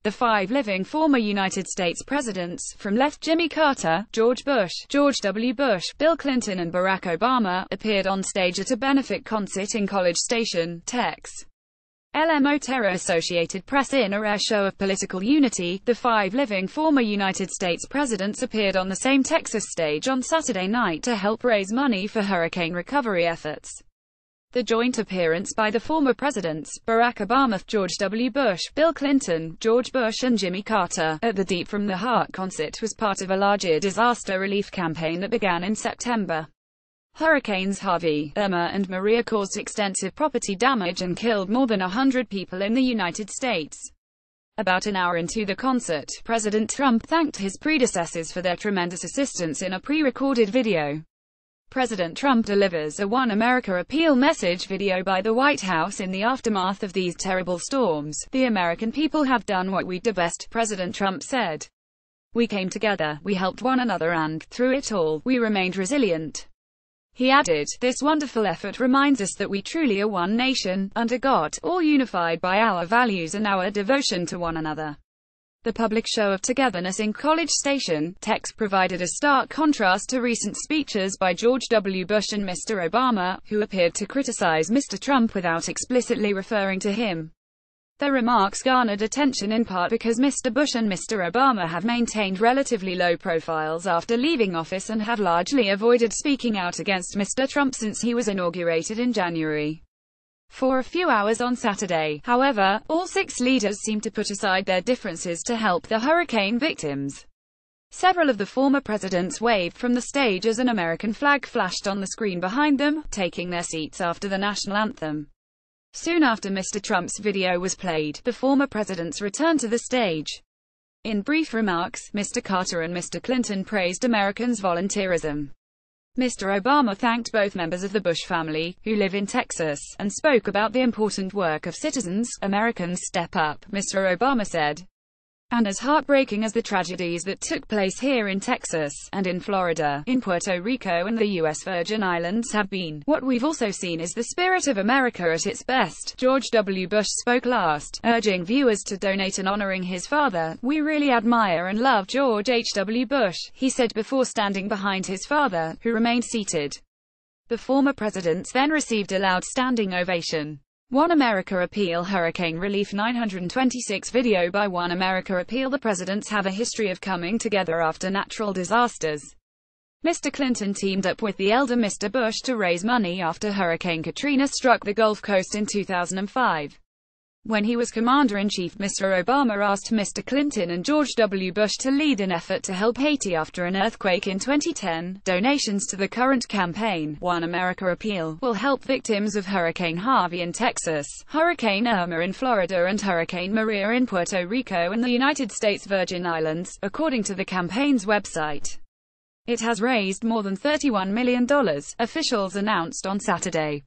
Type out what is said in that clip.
The five living former United States presidents, from left Jimmy Carter, George Bush, George W. Bush, Bill Clinton and Barack Obama, appeared on stage at a benefit concert in College Station, Tex. LMO Terror Associated Press. In a rare show of political unity, the five living former United States presidents appeared on the same Texas stage on Saturday night to help raise money for hurricane recovery efforts. The joint appearance by the former presidents, Barack Obama, George W. Bush, Bill Clinton, George Bush and Jimmy Carter, at the Deep from the Heart concert was part of a larger disaster relief campaign that began in September. Hurricanes Harvey, Irma and Maria caused extensive property damage and killed more than 100 people in the United States. About an hour into the concert, President Trump thanked his predecessors for their tremendous assistance in a pre-recorded video. President Trump delivers a One America appeal message video by the White House. In the aftermath of these terrible storms, the American people have done what we do best, President Trump said. We came together, we helped one another and, through it all, we remained resilient. He added, this wonderful effort reminds us that we truly are one nation, under God, all unified by our values and our devotion to one another. The public show of togetherness in College Station, Tex provided a stark contrast to recent speeches by George W. Bush and Mr. Obama, who appeared to criticize Mr. Trump without explicitly referring to him. Their remarks garnered attention in part because Mr. Bush and Mr. Obama have maintained relatively low profiles after leaving office and have largely avoided speaking out against Mr. Trump since he was inaugurated in January. For a few hours on Saturday, however, all six leaders seemed to put aside their differences to help the hurricane victims. Several of the former presidents waved from the stage as an American flag flashed on the screen behind them, taking their seats after the national anthem. Soon after Mr. Trump's video was played, the former presidents returned to the stage. In brief remarks, Mr. Carter and Mr. Clinton praised Americans' volunteerism. Mr. Obama thanked both members of the Bush family, who live in Texas, and spoke about the important work of citizens. Americans step up, Mr. Obama said. And as heartbreaking as the tragedies that took place here in Texas, and in Florida, in Puerto Rico and the U.S. Virgin Islands have been, what we've also seen is the spirit of America at its best. George W. Bush spoke last, urging viewers to donate and honoring his father. We really admire and love George H. W. Bush, he said before standing behind his father, who remained seated. The former presidents then received a loud standing ovation. One America Appeal Hurricane Relief 926 video by One America Appeal. The presidents have a history of coming together after natural disasters. Mr. Clinton teamed up with the elder Mr. Bush to raise money after Hurricane Katrina struck the Gulf Coast in 2005. When he was Commander-in-Chief, Mr. Obama asked Mr. Clinton and George W. Bush to lead an effort to help Haiti after an earthquake in 2010. Donations to the current campaign, One America Appeal, will help victims of Hurricane Harvey in Texas, Hurricane Irma in Florida and Hurricane Maria in Puerto Rico and the United States Virgin Islands, according to the campaign's website. It has raised more than $31 million, officials announced on Saturday.